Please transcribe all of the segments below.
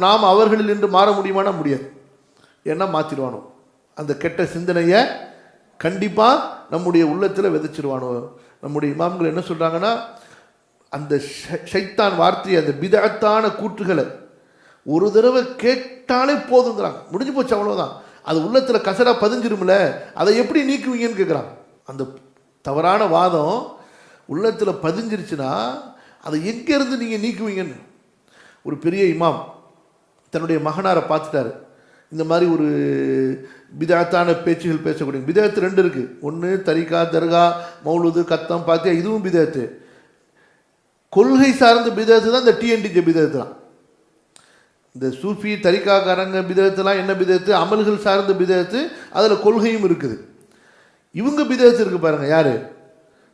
நாம் அவர்களில் என்று மாற முடியுமானா முடியாது. ஏன்னா மாற்றிடுவானோ, அந்த கெட்ட சிந்தனையை கண்டிப்பாக நம்முடைய உள்ளத்தில் விதைச்சிருவானோ. நம்முடைய இமாம்கள் என்ன சொல்கிறாங்கன்னா, அந்த ஷைத்தான் வார்த்தையை, அந்த பிதஅத்தான கூற்றுகளை ஒரு தடவை கேட்டாலே போதுங்கிறாங்க. முடிஞ்சு போச்சு, அவ்வளோதான். அது உள்ளத்தில் கசரா பதிஞ்சிருமில்ல, அதை எப்படி நீக்குவீங்கன்னு கேட்குறாங்க. அந்த தவறான வாதம் உள்ளத்தில் பதிஞ்சிருச்சுன்னா அதை எங்கேருந்து நீங்கள் நீக்குவீங்கன்னு. ஒரு பெரிய இமாம் தன்னுடைய மகனாரை பார்த்துட்டாரு. இந்த மாதிரி ஒரு பிதஅத்தான பேச்சுகள் பேசக்கூடிய பிதஅத்து 2 இருக்குது. ஒன்று தரிகா, தர்கா, மௌலுது, கத்தம், பாத்தியா, இதுவும் பிதஅத்து. கொள்கை சார்ந்த பிதஅத்து தான் இந்த டிஎன்டிஜே பிதஅத்து தான். இந்த சூஃபி தரிகாக்காரங்க பிதஅத்துலாம் என்ன பிதஅத்து? அமல்கள் சார்ந்த பிதஅத்து, அதில் கொள்கையும் இருக்குது. இவங்க பிதஅத்து இருக்குது பாருங்கள். யார்?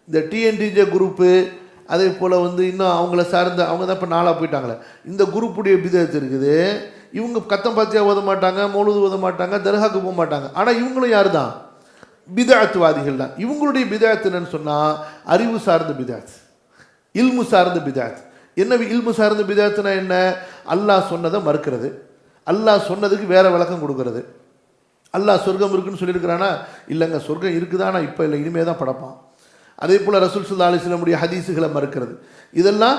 இந்த டிஎன்டிஜே குரூப்பு, அதே போல் இன்னும் அவங்கள சார்ந்த, அவங்க தான் இப்போ 4ஆக போயிட்டாங்களே, இந்த குரூப்புடைய பிதஅத்து இருக்குது. இவங்க கத்தம் பாத்தியா ஓத மாட்டாங்க, மௌலுது ஓத மாட்டாங்க, தர்காவுக்கு போக மாட்டாங்க. ஆனால் இவங்களும் யார் தான்? பிதஅத்துவாதிகள் தான். இவங்களுடைய பிதஅத்து என்னன்னு சொன்னால் அறிவு சார்ந்த பிதஅத்து, இல்மு சார்ந்த பிதஅத்து. என்ன இல்மு சார்ந்த பிதஅத்துனா என்ன? அல்லாஹ் சொன்னதை மறுக்கிறது, அல்லாஹ் சொன்னதுக்கு வேற விளக்கம் கொடுக்கறது. அல்லாஹ் சொர்க்கம் இருக்குன்னு சொல்லியிருக்கிறானா? இல்லைங்க, சொர்க்கம் இருக்குதானா இப்போ இல்லை, இனிமே தான் படைப்பான். அதே போல் ரசூல் ஸல்லல்லாஹு அலைஹி வஸல்லம் ஹதீஸுகளை மறுக்கிறது. இதெல்லாம்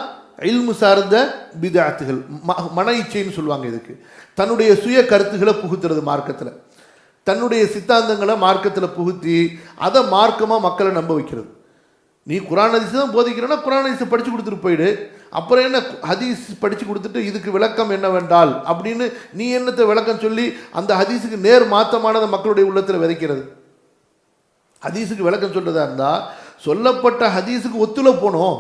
இல்மு சார்ந்த பிதஅத்துகள், மன இச்சைன்னு சொல்லுவாங்க. இதுக்கு தன்னுடைய சுய கருத்துக்களை புகுத்துறது மார்க்கத்தில், தன்னுடைய சித்தாந்தங்களை மார்க்கத்தில் புகுத்தி அதை மார்க்கமாக மக்களை நம்ப வைக்கிறது. நீ குர்ஆன் ஹதீஸ் தான் போதிக்கிறேன்னா குர்ஆன் ஹதீஸை படித்து கொடுத்துட்டு போயிடு. அப்புறம் என்ன ஹதீஸ் படித்து கொடுத்துட்டு இதுக்கு விளக்கம் என்னவென்றால் அப்படின்னு நீ என்னத்தை விளக்கம் சொல்லி அந்த ஹதீஸுக்கு நேர் மாற்றமானதை மக்களுடைய உள்ளத்தில் விதைக்கிறது. ஹதீஸுக்கு விளக்கம் சொல்றதா இருந்தால் சொல்லப்பட்ட ஹதீஸுக்கு ஒத்துல போனோம்,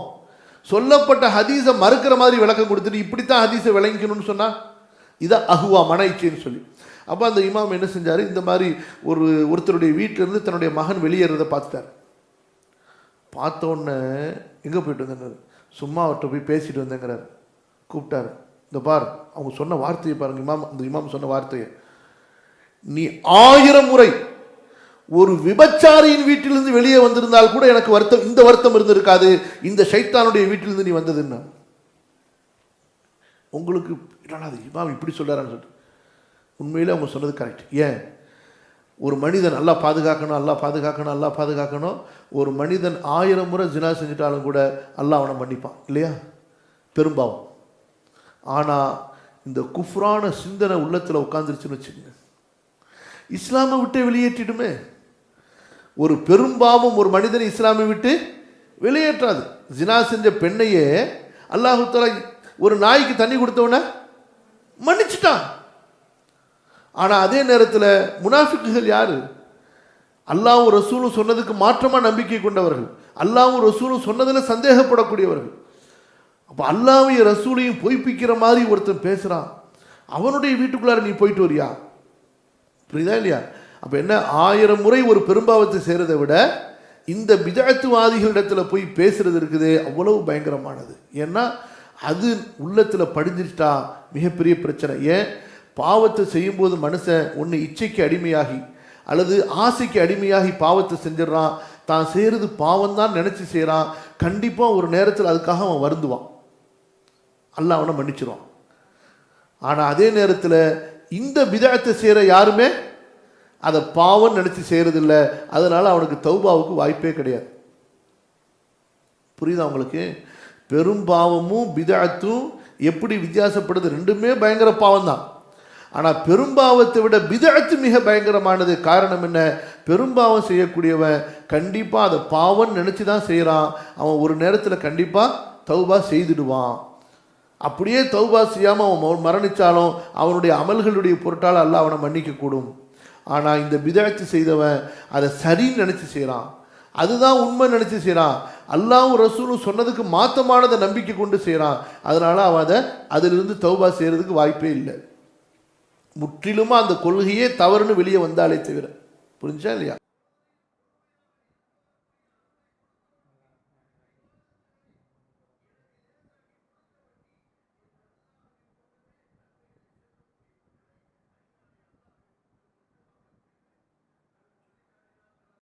சொல்லப்பட்ட ஹதீஸை மறுக்கிற மாதிரி விளக்கம் கொடுத்துட்டு இப்படித்தான் ஹதீஸை விளங்கிக்கணும்னு சொன்னால் இதான் அஹ்வா, மன இச்சைன்னு சொல்லி. அப்போ அந்த இமாம் என்ன செஞ்சார்? இந்த மாதிரி ஒருத்தருடைய வீட்டிலேருந்து தன்னுடைய மகன் வெளியேறதை பார்த்துட்டார். பார்த்தோன்னே எங்கே போயிட்டு வந்தேங்கிறார், சும்மா அவர்கிட்ட போய் பேசிட்டு வந்தேங்கிறார். கூப்பிட்டார், இந்த பார், அவங்க சொன்ன வார்த்தையை பாருங்க. அந்த இமாம் சொன்ன வார்த்தையை, நீ 1000 முறை ஒரு விபச்சாரியின் வீட்டிலிருந்து வெளியே வந்திருந்தால் கூட எனக்கு வருத்தம், இந்த வருத்தம் இருந்திருக்காது, இந்த ஷைத்தானுடைய வீட்டிலிருந்து நீ வந்ததுன்னா. உங்களுக்கு அது இமாம் இப்படி சொல்றாருன்னு சொல்லிட்டு உண்மையிலே அவங்க சொன்னது கரெக்ட். ஏன்? ஒரு மனிதன் அல்லாஹ் பாதுகாக்கணும், அல்லாஹ் பாதுகாக்கணும், அல்லாஹ் பாதுகாக்கணும். ஒரு மனிதன் 1000 முறை ஜினா செஞ்சுட்டாலும் கூட அல்லாஹ் அவனை மன்னிப்பான் இல்லையா? பெரும்பாவம். ஆனால் இந்த குஃப்ரான சிந்தனை உள்ளத்தில் உட்காந்துருச்சுன்னு வச்சுக்கோங்க, இஸ்லாமை விட்டு வெளியேற்றிடுமே. ஒரு பெரும்பாவம் ஒரு மனிதனை இஸ்லாமை விட்டு வெளியேற்றாது. ஜினா செஞ்ச பெண்ணையே அல்லாஹு தஆலா ஒரு நாய்க்கு தண்ணி கொடுத்தவன மன்னிச்சுட்டான். ஆனால் அதே நேரத்தில் முனாஃபிக்குகள் யாரு? அல்லாஹ்வும் ரசூலும் சொன்னதுக்கு மாற்றமாக நம்பிக்கை கொண்டவர்கள், அல்லாஹ்வும் ரசூலும் சொன்னதில் சந்தேகப்படக்கூடியவர்கள். அப்போ அல்லாஹ்வையும் ரசூலையும் பொய்ப்பிக்கிற மாதிரி ஒருத்தன் பேசுகிறான், அவனுடைய வீட்டுக்குள்ளார நீ போயிட்டு வரியா? புரியுதா இல்லையா? அப்போ என்ன, 1000 முறை ஒரு பெரும்பாவத்தை செய்கிறதை விட இந்த பிதஅத்துவாதிகளிடத்தில் போய் பேசுறது இருக்குது அவ்வளவு பயங்கரமானது. ஏன்னா அது உள்ளத்தில் படிஞ்சிட்டா மிகப்பெரிய பிரச்சனை. ஏன்? பாவத்தை செய்யும்போது மனுஷன் ஒன்று இச்சைக்கு அடிமையாகி அல்லது ஆசைக்கு அடிமையாகி பாவத்தை செஞ்சிடறான். தான் செய்கிறது பாவம் தான் நினச்சி செய்கிறான். கண்டிப்பாக ஒரு நேரத்தில் அதுக்காக அவன் வருந்துவான், அல்லாஹ் அவனை மன்னிச்சிருவான். ஆனால் அதே நேரத்தில் இந்த பிதஅத்தை செய்கிற யாருமே அதை பாவம் நினச்சி செய்கிறதில்ல. அதனால் அவனுக்கு தௌபாவுக்கு வாய்ப்பே கிடையாது. புரியுதா உங்களுக்கு? பெரும்பாவமும் பிதஅத்தும் எப்படி வித்தியாசப்படுது? ரெண்டுமே பயங்கர பாவம் தான். ஆனால் பெரும்பாவத்தை விட பிதஅத்து மிக பயங்கரமானது. காரணம் என்ன? பெரும்பாவம் செய்யக்கூடியவன் கண்டிப்பாக அதை பாவம் நினச்சி தான் செய்கிறான். அவன் ஒரு நேரத்தில் கண்டிப்பாக தௌபா செய்துடுவான். அப்படியே தௌபா செய்யாமல் அவன் மரணித்தாலும் அவனுடைய அமல்களுடைய பொருட்டால் அல்லாஹ் அவனை மன்னிக்கக்கூடும். ஆனால் இந்த பிதஅத்து செய்தவன் அதை சரின்னு நினச்சி செய்கிறான், அதுதான் உண்மை நினச்சி செய்கிறான், அல்லாஹ்வும் ரசூலும் சொன்னதுக்கு மாற்றமானதை நம்பிக்கை கொண்டு செய்கிறான். அதனால் அவன் அதிலிருந்து தௌபா செய்கிறதுக்கு வாய்ப்பே இல்லை. முற்றிலுமா அந்த கொள்கையே தவறுன்னு வெளியே வந்தாலே தவிர. புரிஞ்சா இல்லையா?